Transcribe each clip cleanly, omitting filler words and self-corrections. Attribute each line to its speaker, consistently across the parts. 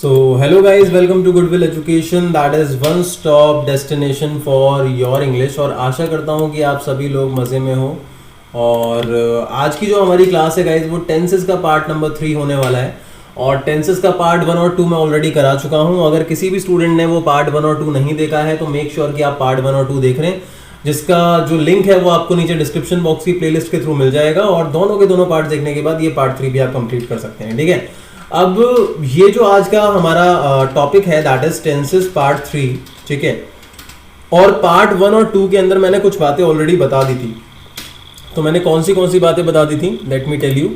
Speaker 1: So hello guys, welcome to Goodwill Education, that is one stop destination for your English। और आशा करता हूँ कि आप सभी लोग मज़े में हो। और आज की जो हमारी क्लास है गाइज वो टेंसेस का पार्ट नंबर 3 होने वाला है। और टेंसेस का पार्ट 1 और 2 मैं ऑलरेडी करा चुका हूँ। अगर किसी भी स्टूडेंट ने वो पार्ट 1 और 2 नहीं देखा है तो मेक श्योर कि आप पार्ट 1 और 2 देख रहे हैं, जिसका जो लिंक है वो आपको नीचे डिस्क्रिप्शन बॉक्स की प्लेलिस्ट के थ्रू मिल जाएगा। और दोनों के दोनों पार्ट देखने के बाद ये पार्ट 3 भी आप कंप्लीट कर सकते हैं, ठीक है। अब ये जो आज का हमारा टॉपिक है दैट इज टेंसेस पार्ट 3, ठीक है। और पार्ट 1 और 2 के अंदर मैंने कुछ बातें ऑलरेडी बता दी थी। तो मैंने कौन सी बातें बता दी थी, लेट मी टेल यू।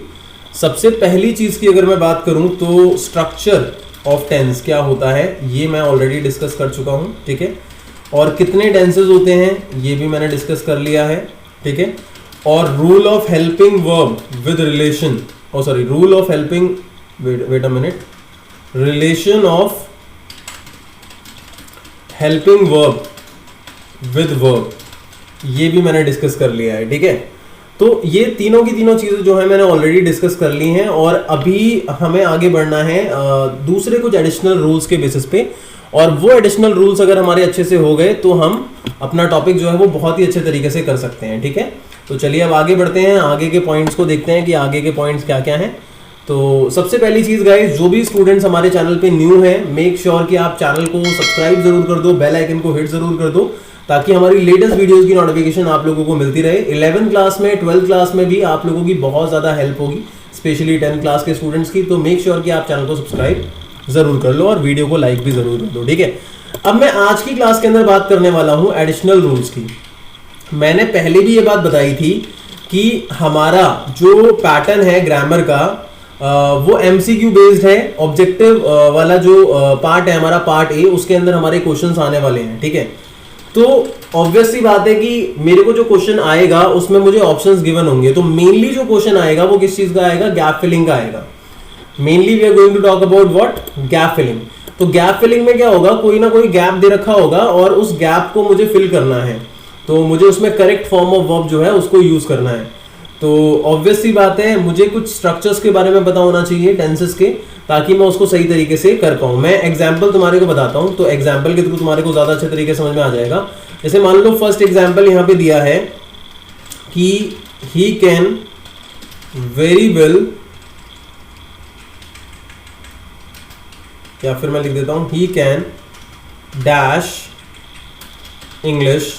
Speaker 1: सबसे पहली चीज की अगर मैं बात करूं तो स्ट्रक्चर ऑफ टेंस क्या होता है ये मैं ऑलरेडी डिस्कस कर चुका हूं, ठीक है। और कितने टेंसेस होते हैं ये भी मैंने डिस्कस कर लिया है, ठीक है। और rule of helping verb with relation, rule of helping wait a minute, relation of helping verb with verb, ये भी मैंने डिस्कस कर लिया है, ठीक है। तो ये तीनों की तीनों चीजें जो है मैंने ऑलरेडी डिस्कस कर ली हैं। और अभी हमें आगे बढ़ना है दूसरे कुछ एडिशनल रूल्स के बेसिस पे। और वो एडिशनल रूल्स अगर हमारे अच्छे से हो गए तो हम अपना टॉपिक जो है वो बहुत ही अच्छे तरीके से कर सकते हैं, ठीक है। तो चलिए अब आगे बढ़ते हैं, आगे के पॉइंट्स को देखते हैं कि आगे के पॉइंट्स क्या क्या हैं। तो सबसे पहली चीज गाइस, जो भी स्टूडेंट्स हमारे चैनल पे न्यू हैं, मेक श्योर कि आप चैनल को सब्सक्राइब जरूर कर दो, बेल आइकन को हिट जरूर कर दो, ताकि हमारी लेटेस्ट वीडियोस की नोटिफिकेशन आप लोगों को मिलती रहे। 11th क्लास में, 12th क्लास में भी आप लोगों की बहुत ज्यादा हेल्प होगी, स्पेशली 10th क्लास के स्टूडेंट्स की। तो मेक श्योर कि आप चैनल को सब्सक्राइब जरूर कर लो और वीडियो को लाइक भी जरूर कर दो, ठीक है। अब मैं आज की क्लास के अंदर बात करने वाला हूं एडिशनल रूल्स की। मैंने पहले भी ये बात बताई थी कि हमारा जो पैटर्न है ग्रामर का वो MCQ बेस्ड है। ऑब्जेक्टिव वाला जो पार्ट है हमारा पार्ट ए, उसके अंदर हमारे क्वेश्चंस आने वाले हैं, ठीक है। तो ऑब्वियस सी बात है कि मेरे को जो क्वेश्चन आएगा उसमें मुझे ऑप्शंस गिवन होंगे। तो मेनली जो क्वेश्चन आएगा वो किस चीज का आएगा, गैप फिलिंग का आएगा। Mainly we are going to talk about what, gap filling. तो गैप फिलिंग में क्या होगा, कोई ना कोई गैप दे रखा होगा और उस गैप को मुझे फिल करना है। तो मुझे उसमें करेक्ट फॉर्म ऑफ वर्ब जो है उसको यूज करना है। तो ऑब्वियस सी बात है मुझे कुछ स्ट्रक्चर्स के बारे में पता होना चाहिए टेंसेस के, ताकि मैं उसको सही तरीके से कर पाऊं। मैं एग्जांपल तुम्हारे को बताता हूं, तो एग्जांपल के थ्रू तुम्हारे को ज्यादा अच्छे तरीके समझ में आ जाएगा। जैसे मान लो फर्स्ट एग्जांपल यहां पे दिया है कि ही कैन वेरी वेल, या फिर मैं लिख देता हूं he can dash English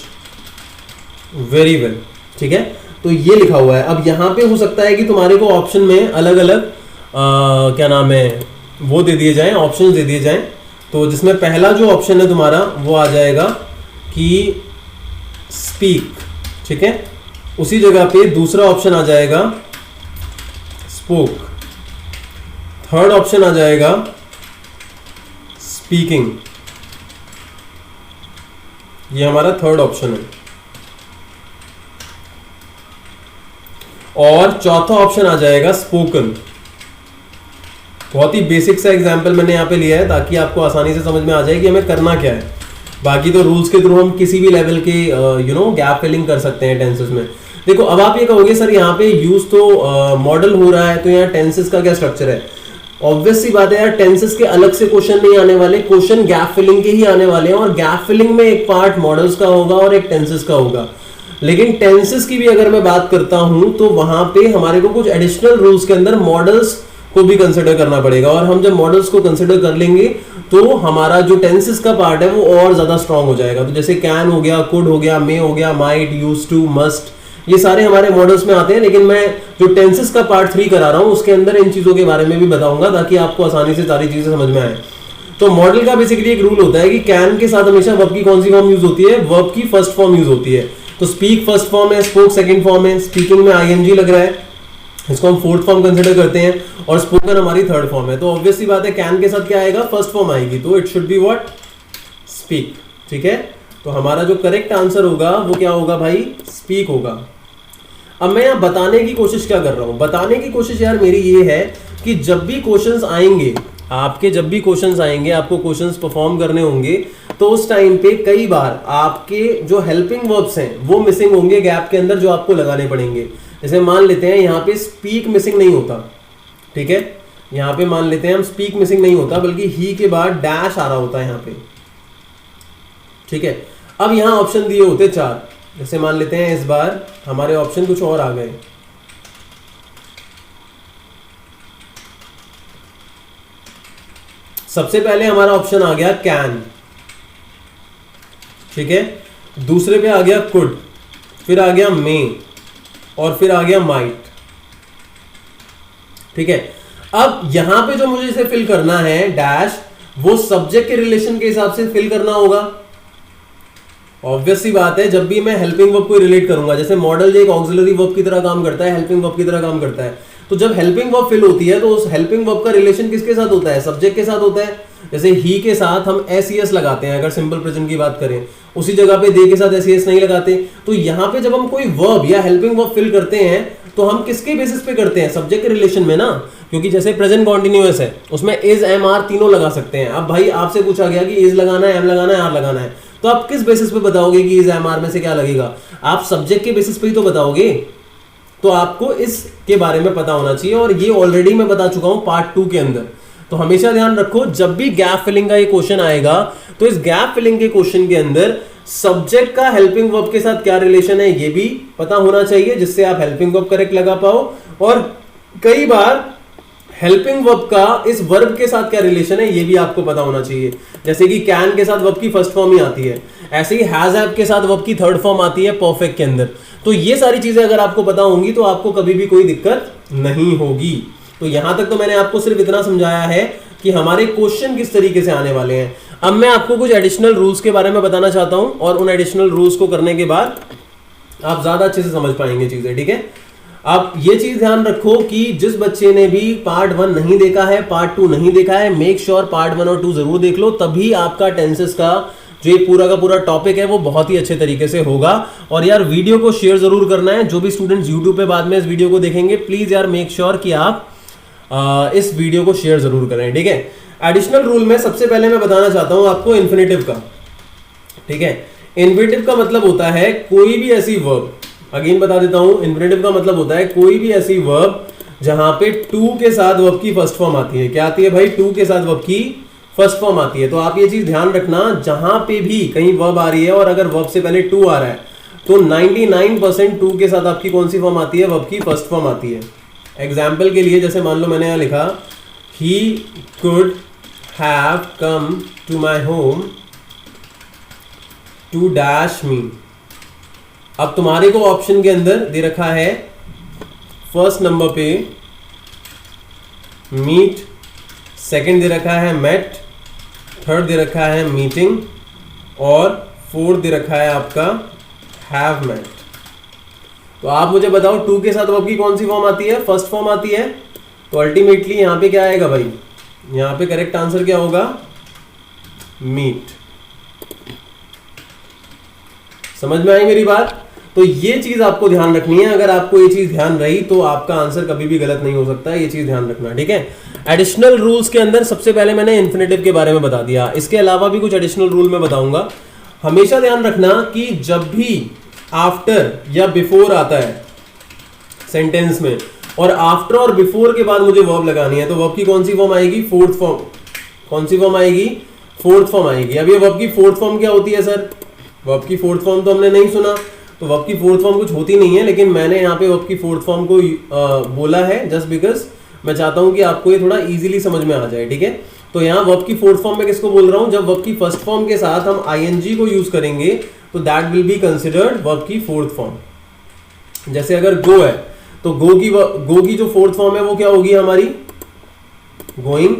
Speaker 1: very well, ठीक है। तो ये लिखा हुआ है। अब यहाँ पे हो सकता है कि तुम्हारे को ऑप्शन में अलग अलग क्या नाम है वो दे दिए जाएं, ऑप्शंस दे दिए जाएं। तो जिसमें पहला जो ऑप्शन है तुम्हारा वो आ जाएगा कि स्पीक, ठीक है। उसी जगह पे दूसरा ऑप्शन आ जाएगा स्पोक, थर्ड ऑप्शन आ जाएगा स्पीकिंग, ये हमारा थर्ड ऑप्शन है। और चौथा ऑप्शन आ जाएगा स्पोकन। बहुत ही बेसिक सा एग्जांपल मैंने यहाँ पे लिया है ताकि आपको आसानी से समझ में आ जाए कि हमें करना क्या है। बाकी तो रूल्स के थ्रू हम किसी भी लेवल के गैप फिलिंग कर सकते हैं टेंसेस में। देखो अब आप ये कहोगे सर यहाँ पे यूज तो मॉडल हो रहा है, तो यहाँ टेंसेस का क्या स्ट्रक्चर है। ऑब्वियस सी बात है यार, टेंसेस के अलग से क्वेश्चन नहीं आने वाले, क्वेश्चन गैप फिलिंग के ही आने वाले हैं। और गैप फिलिंग में एक पार्ट मॉडल्स का होगा और एक टेंसेस का होगा। लेकिन टेंसेस की भी अगर मैं बात करता हूं तो वहां पे हमारे को कुछ एडिशनल रूल्स के अंदर मॉडल्स को भी कंसिडर करना पड़ेगा। और हम जब मॉडल्स को कंसिडर कर लेंगे तो हमारा जो टेंसेस का पार्ट है वो और ज्यादा स्ट्रांग हो जाएगा। तो जैसे कैन हो गया, कुड हो गया, मे हो गया, माइट, यूज टू, मस्ट, ये सारे हमारे मॉडल्स में आते हैं। लेकिन मैं जो टेंसेस का पार्ट 3 करा रहा हूं उसके अंदर इन चीजों के बारे में भी बताऊंगा ताकि आपको आसानी से सारी चीजें समझ में आए। तो मॉडल का बेसिकली एक रूल होता है कि कैन के साथ हमेशा वर्ब की कौन सी फॉर्म यूज होती है, वर्ब की फर्स्ट फॉर्म यूज होती है। तो स्पीक फर्स्ट फॉर्म है, स्पोक सेकंड फॉर्म है, स्पीकिंग में ING लग रहा है, इसको हम फोर्थ फॉर्म कंसीडर करते हैं, और स्पोकन हमारी थर्ड फॉर्म है। तो ऑब्वियस सी बात है कैन के साथ क्या आएगा, फर्स्ट फॉर्म आएगी, तो it should be what, speak, ठीक है। तो हमारा जो करेक्ट आंसर होगा वो क्या होगा भाई, स्पीक होगा। अब मैं यहाँ बताने की कोशिश क्या कर रहा हूं, बताने की कोशिश यार मेरी ये है कि जब भी क्वेश्चंस आएंगे आपके, जब भी क्वेश्चंस आएंगे, आपको क्वेश्चंस परफॉर्म करने होंगे, तो उस टाइम पे कई बार आपके जो हेल्पिंग वर्ब्स हैं वो मिसिंग होंगे गैप के अंदर, जो आपको लगाने पड़ेंगे। जैसे मान लेते हैं यहाँ पे स्पीक मिसिंग नहीं होता, ठीक है, यहाँ पे मान लेते हैं हम स्पीक मिसिंग नहीं होता, बल्कि ही के बाद डैश आ रहा होता है यहाँ पे, ठीक है। अब यहाँ ऑप्शन दिए होते 4, जैसे मान लेते हैं इस बार हमारे ऑप्शन कुछ और आ गए। सबसे पहले हमारा ऑप्शन आ गया कैन, ठीक है। दूसरे पे आ गया कुड, फिर आ गया मे, और फिर आ गया माइट, ठीक है। अब यहां पे जो मुझे इसे फिल करना है डैश, वो सब्जेक्ट के रिलेशन के हिसाब से फिल करना होगा। ऑब्वियस सी बात है, जब भी मैं हेल्पिंग वर्ब को रिलेट करूंगा, जैसे मॉडल जो एक ऑक्सिलरी वर्ब की तरह काम करता है, हेल्पिंग वर्ब की तरह काम करता है, तो जब हेल्पिंग वर्ब फिल होती है तो उस हेल्पिंग वर्ब का रिलेशन किसके साथ होता है? सब्जेक्ट के साथ होता है। जैसे ही के साथ हम एस लगाते हैं अगर सिंपल प्रेजेंट की बात करें, उसी जगह पे दे के साथ एस नहीं लगाते। तो यहाँ पे जब हम कोई वर्ब या हेल्पिंग वर्ब फिल करते हैं तो हम किसके बेसिस पे करते हैं? सब्जेक्ट के रिलेशन में ना, क्योंकि जैसे प्रेजेंट कॉन्टिन्यूअस है उसमें इज एम आर तीनों लगा सकते हैं। अब भाई आपसे पूछा गया कि इज लगाना है, एम लगाना है, आर लगाना है, तो आप किस बेसिस पे बताओगे कि इज एम आर में से क्या लगेगा? आप सब्जेक्ट के बेसिस पे ही तो बताओगे। तो आपको इसके बारे में पता होना चाहिए, और ये ऑलरेडी मैं बता चुका हूं पार्ट 2 के अंदर। तो हमेशा ध्यान रखो, जब भी गैप फिलिंग का ये क्वेश्चन आएगा तो इस गैप फिलिंग के क्वेश्चन के अंदर सब्जेक्ट का हेल्पिंग वर्ब के साथ क्या रिलेशन है ये भी पता होना चाहिए, जिससे आप हेल्पिंग वर्ब करेक्ट लगा पाओ। और कई बार हेल्पिंग वर्ब का इस वर्ब के साथ क्या रिलेशन है ये भी आपको पता होना चाहिए। जैसे कि कैन के साथ वर्ब की फर्स्ट फॉर्म ही आती है, ऐसे ही हैज हैव के साथ वर्ब की थर्ड फॉर्म आती है परफेक्ट के अंदर। तो ये सारी चीजें अगर आपको पता होंगी तो आपको कभी भी कोई दिक्कत नहीं होगी। तो यहां तक तो मैंने आपको सिर्फ इतना समझाया है कि हमारे क्वेश्चन किस तरीके से आने वाले हैं। अब मैं आपको कुछ एडिशनल रूल्स के बारे में बताना चाहता हूं, और उन एडिशनल रूल्स को करने के बाद आप ज्यादा अच्छे से समझ पाएंगे चीजें, ठीक है। आप ये चीज ध्यान रखो कि जिस बच्चे ने भी पार्ट 1 नहीं देखा है, पार्ट 2 नहीं देखा है, मेक श्योर पार्ट 1 और 2 जरूर देख लो, तभी आपका टेंसेस का जो ये पूरा का पूरा टॉपिक है वो बहुत ही अच्छे तरीके से होगा। और यार वीडियो को शेयर जरूर करना है। जो भी स्टूडेंट्स यूट्यूब पे बाद में इस वीडियो को देखेंगे, प्लीज यार मेक श्योर कि आप इस वीडियो को शेयर जरूर करें, ठीक है। एडिशनल रूल में सबसे पहले मैं बताना चाहता हूं आपको इन्फिनेटिव का, ठीक है। इन्फिनेटिव का मतलब होता है कोई भी ऐसी वर्ब, अगेन बता देता हूं, इन्फिनेटिव का मतलब होता है कोई भी ऐसी वर्ब जहां पे टू के साथ वर्ब की फर्स्ट फॉर्म आती है। क्या आती है भाई? टू के साथ वर्ब की फर्स्ट फॉर्म आती है। तो आप ये चीज ध्यान रखना, जहां पे भी कहीं वर्ब आ रही है और अगर वर्ब से पहले टू आ रहा है तो 99% टू के साथ आपकी कौन सी फॉर्म आती है? वर्ब की फर्स्ट फॉर्म आती है। एग्जाम्पल के लिए जैसे मान लो मैंने यहां लिखा he could have come to my home to dash me. अब तुम्हारे को ऑप्शन के अंदर दे रखा है फर्स्ट नंबर पे मीट, सेकंड दे रखा है मेट, थर्ड दे रखा है मीटिंग, और फोर्थ दे रखा है आपका हैव मेट। तो आप मुझे बताओ टू के साथ वर्ब की कौन सी फॉर्म आती है? फर्स्ट फॉर्म आती है। तो अल्टीमेटली यहां पे क्या आएगा भाई? यहां पे करेक्ट आंसर क्या होगा? मीट। समझ में आई मेरी बात? तो ये चीज आपको ध्यान रखनी है। अगर आपको ये चीज ध्यान रही तो आपका आंसर कभी भी गलत नहीं हो सकता है, ये चीज ध्यान रखना, ठीक है। एडिशनल रूल्स के अंदर सबसे पहले मैंने इन्फिनेटिव के बारे में बता दिया, इसके अलावा भी कुछ एडिशनल रूल मैं बताऊंगा। हमेशा ध्यान रखना कि जब भी आफ्टर या बिफोर आता है सेंटेंस में, और आफ्टर और बिफोर के बाद मुझे वर्ब लगानी है, तो वर्ब की कौन सी फॉर्म आएगी? Fourth form. कौन सी फॉर्म आएगी? फोर्थ फॉर्म आएगी। अब ये वर्ब की फोर्थ फॉर्म क्या होती है सर? वर्ब की फोर्थ फॉर्म तो हमने नहीं सुना, तो वर्ब की फोर्थ फॉर्म कुछ होती नहीं है, लेकिन मैंने यहाँ पे वर्ब की फोर्थ फॉर्म को बोला है जस्ट बिकॉज मैं चाहता हूं कि आपको ये थोड़ा इजीली समझ में आ जाए, ठीक है। तो यहाँ वर्ब की फोर्थ फॉर्म में किसको बोल रहा हूं? जब वर्ब की फर्स्ट फॉर्म के साथ हम आईएनजी को यूज करेंगे तो that will be considered verb की फोर्थ फॉर्म। जैसे अगर गो है तो गो की जो फोर्थ फॉर्म है वो क्या होगी हमारी? गोइंग।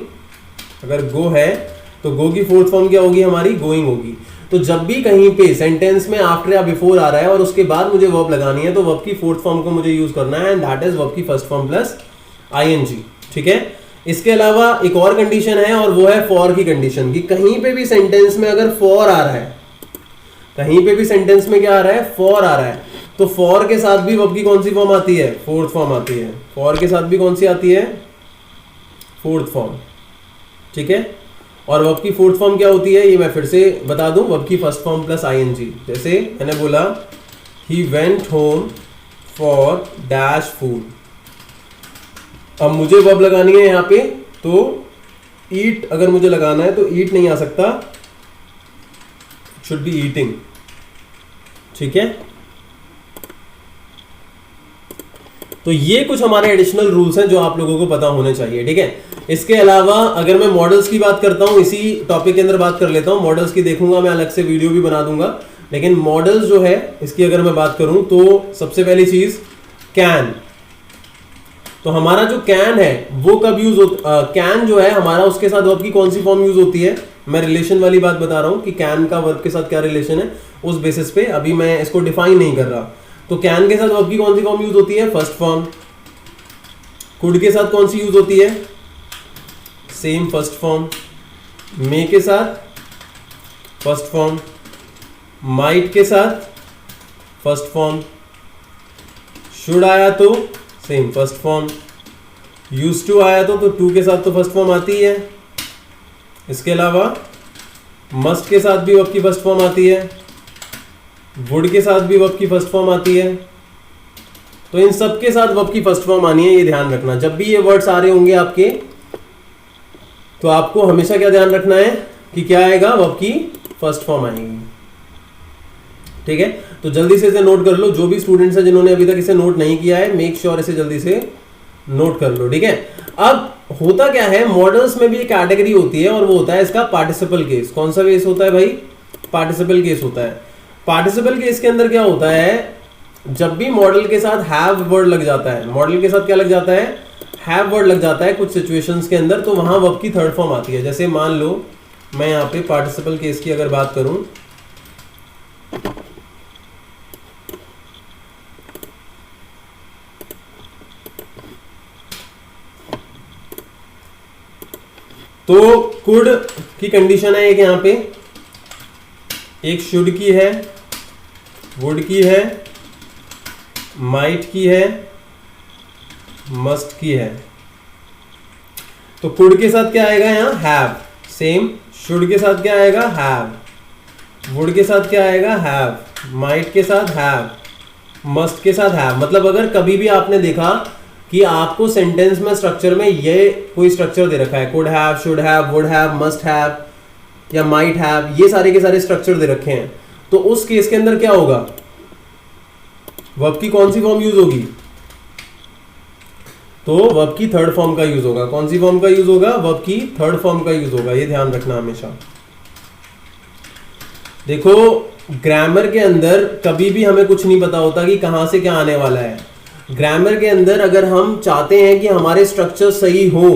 Speaker 1: अगर गो है तो गो की फोर्थ फॉर्म क्या होगी हमारी? गोइंग होगी। तो जब भी कहीं पे सेंटेंस में आफ्टर या बिफोर आ रहा है और उसके बाद मुझे वर्ब लगानी है तो वर्ब की फोर्थ फॉर्म को मुझे यूज करना है, एंड दैट इज वर्ब की फर्स्ट फॉर्म प्लस आईएनजी, ठीक है। इसके अलावा एक और कंडीशन है और वो है फॉर की कंडीशन, कि कहीं पे भी सेंटेंस में अगर फॉर आ रहा है, कहीं पे भी सेंटेंस में क्या आ रहा है? फॉर आ रहा है, तो फॉर के साथ भी वर्ब की कौन सी फॉर्म आती है? फोर्थ फॉर्म आती है। फॉर के साथ भी कौन सी आती है? फोर्थ फॉर्म, ठीक है। और वर्ब की फोर्थ फॉर्म क्या होती है ये मैं फिर से बता दूं, वर्ब की फर्स्ट फॉर्म प्लस आईएनजी। जैसे मैंने बोला he went home for dash food, अब मुझे वर्ब लगानी है यहाँ पे तो ईट अगर मुझे लगाना है तो ईट नहीं आ सकता, शुड बी ईटिंग। ठीक है, तो ये कुछ हमारे एडिशनल रूल्स हैं जो आप लोगों को पता होने चाहिए। ठीक है, इसके अलावा अगर मैं मॉडल्स की बात करता हूं, इसी टॉपिक के अंदर बात कर लेता हूं। मॉडल्स की देखूंगा मैं, अलग से वीडियो भी बना दूंगा, लेकिन मॉडल्स जो है इसकी अगर मैं बात करूं तो सबसे पहली चीज कैन। तो हमारा जो कैन है वो कब यूज होता, कैन जो है हमारा, उसके साथ वर्ब की कौन सी फॉर्म यूज होती है। मैं रिलेशन वाली बात बता रहा हूं कि कैन का वर्ब के साथ क्या रिलेशन है, उस बेसिस पे अभी मैं इसको डिफाइन नहीं कर रहा। तो कैन के साथ वर्ब की कौन सी फॉर्म यूज होती है, फर्स्ट फॉर्म। कुड के साथ कौन सी यूज होती है, सेम फर्स्ट फॉर्म। मे के साथ फर्स्ट फॉर्म। माइट के साथ फर्स्ट फॉर्म। शुड आया तो same first form. Use to आया तो टू के साथ तो फर्स्ट फॉर्म आती है। इसके अलावा मस्ट के साथ भी वर्ब की फर्स्ट फॉर्म आती है। वुड के साथ भी वर्ब की फर्स्ट फॉर्म आती है। तो इन सब के साथ वर्ब की फर्स्ट फॉर्म आनी है, ये ध्यान रखना। जब भी ये वर्ड्स आ रहे होंगे आपके, तो आपको हमेशा क्या ध्यान रखना है कि क्या आएगा, वर्ब की फर्स्ट फॉर्म आएगी। ठीक है, तो जल्दी से इसे नोट कर लो। जो भी स्टूडेंट्स हैं जिन्होंने अभी तक इसे नोट नहीं किया है, मेक श्योर इसे जल्दी से नोट कर लो। ठीक है, अब होता क्या है, मॉडल्स में भी एक कैटेगरी होती है और वो होता है इसका पार्टिसिपल केस। कौन सा केस होता है भाई, पार्टिसिपल केस होता है। पार्टिसिपल केस के अंदर क्या होता है, जब भी मॉडल के साथ हैव वर्ड लग जाता है, मॉडल के साथ क्या लग जाता है, हैव वर्ड लग जाता है कुछ सिचुएशंस के अंदर, तो वहां वर्ब की थर्ड फॉर्म आती है। जैसे मान लो मैं यहाँ पे पार्टिसिपल केस की अगर बात करूं, तो कुड की कंडीशन है एक, यहाँ पे एक शुड की है, वुड की है, माइट की है, मस्ट की है। तो कुड के साथ क्या आएगा यहाँ, हैव। सेम शुड के साथ क्या आएगा, हैव। वुड के साथ क्या आएगा, हैव। माइट के साथ हैव। मस्ट के साथ हैव। मतलब अगर कभी भी आपने देखा कि आपको सेंटेंस में स्ट्रक्चर में ये कोई स्ट्रक्चर दे रखा है, could have, should have, would have, must have या माइट हैव, ये सारे के सारे स्ट्रक्चर दे रखे हैं, तो उस केस के अंदर क्या होगा, वर्ब की कौन सी फॉर्म यूज होगी, तो वर्ब की थर्ड फॉर्म का यूज होगा। कौन सी फॉर्म का यूज होगा, वर्ब की थर्ड फॉर्म का यूज होगा। ये ध्यान रखना हमेशा। देखो ग्रामर के अंदर कभी भी हमें कुछ नहीं पता होता कि कहां से क्या आने वाला है। ग्रामर के अंदर अगर हम चाहते हैं कि हमारे स्ट्रक्चर सही हो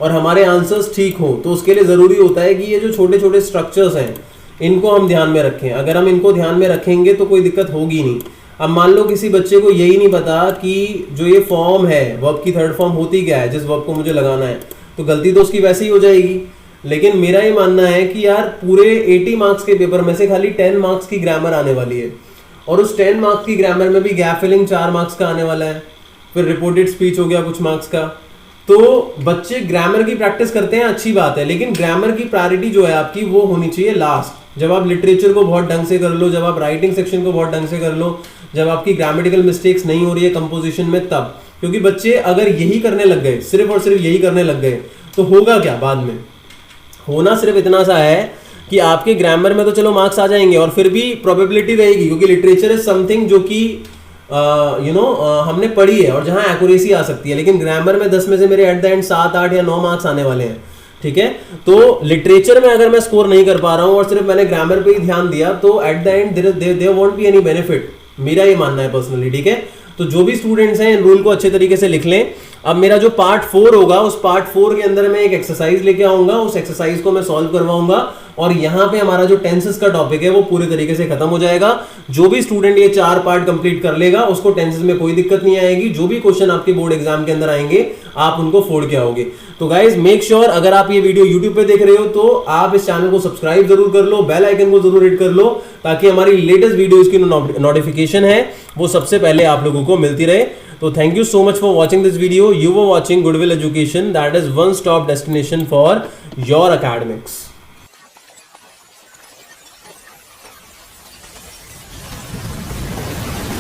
Speaker 1: और हमारे आंसर्स ठीक हो, तो उसके लिए जरूरी होता है कि ये जो छोटे छोटे स्ट्रक्चर्स हैं इनको हम ध्यान में रखें। अगर हम इनको ध्यान में रखेंगे तो कोई दिक्कत होगी नहीं। अब मान लो किसी बच्चे को यही नहीं पता कि जो ये फॉर्म है वर्ब की थर्ड फॉर्म होती क्या है, जिस वर्ब को मुझे लगाना है, तो गलती तो उसकी वैसे ही हो जाएगी। लेकिन मेरा ये मानना है कि यार पूरे 80 मार्क्स के पेपर में से खाली 10 मार्क्स की ग्रामर आने वाली है, और उस 10 मार्क्स की ग्रामर में भी गैप फिलिंग 4 मार्क्स का आने वाला है, फिर रिपोर्टेड स्पीच हो गया कुछ मार्क्स का। तो बच्चे ग्रामर की प्रैक्टिस करते हैं, अच्छी बात है, लेकिन ग्रामर की प्रायोरिटी जो है आपकी वो होनी चाहिए लास्ट। जब आप लिटरेचर को बहुत ढंग से कर लो, जब आप राइटिंग सेक्शन को बहुत ढंग से कर लो, जब आपकी ग्रामेटिकल मिस्टेक्स नहीं हो रही है कंपोजिशन में, तब। क्योंकि बच्चे अगर यही करने लग गए, सिर्फ और सिर्फ यही करने लग गए, तो होगा क्या बाद में। होना सिर्फ इतना सा है कि आपके ग्रामर में तो चलो मार्क्स आ जाएंगे और फिर भी प्रोबेबिलिटी रहेगी, क्योंकि लिटरेचर इज समथिंग जो कि हमने पढ़ी है और जहां एक्यूरेसी आ सकती है। लेकिन ग्रामर में 10 में से मेरे एट द एंड 7, 8 या 9 मार्क्स आने वाले हैं। ठीक है, तो लिटरेचर में अगर मैं स्कोर नहीं कर पा रहा हूं और सिर्फ मैंने ग्रामर पे ही ध्यान दिया, तो at the end there won't be any benefit. मेरा ये मानना है पर्सनली। ठीक है, तो जो भी स्टूडेंट्स हैं इन रूल को अच्छे तरीके से लिख लें। अब मेरा जो पार्ट 4 होगा, उस पार्ट 4 के अंदर मैं एक एक्सरसाइज लेके आऊंगा, उस एक्सरसाइज को मैं सॉल्व करवाऊंगा और यहाँ पे हमारा जो टेंसेस का टॉपिक है वो पूरे तरीके से खत्म हो जाएगा। जो भी स्टूडेंट ये 4 पार्ट कंप्लीट कर लेगा उसको टेंसेस में कोई दिक्कत नहीं आएगी। जो भी क्वेश्चन आपके बोर्ड एग्जाम के अंदर आएंगे आप उनको फोड़ के आओगे। तो गाइज मेक श्योर अगर आप ये वीडियो यूट्यूब पे देख रहे हो तो आप इस चैनल को सब्सक्राइब जरूर कर लो, बेल आइकन को जरूर हिट कर लो, ताकि हमारी लेटेस्ट वीडियोस की नोटिफिकेशन है वो सबसे पहले आप लोगों को मिलती रहे। तो thank you so much for watching this video. You were watching Goodwill Education, that is one stop destination for your academics.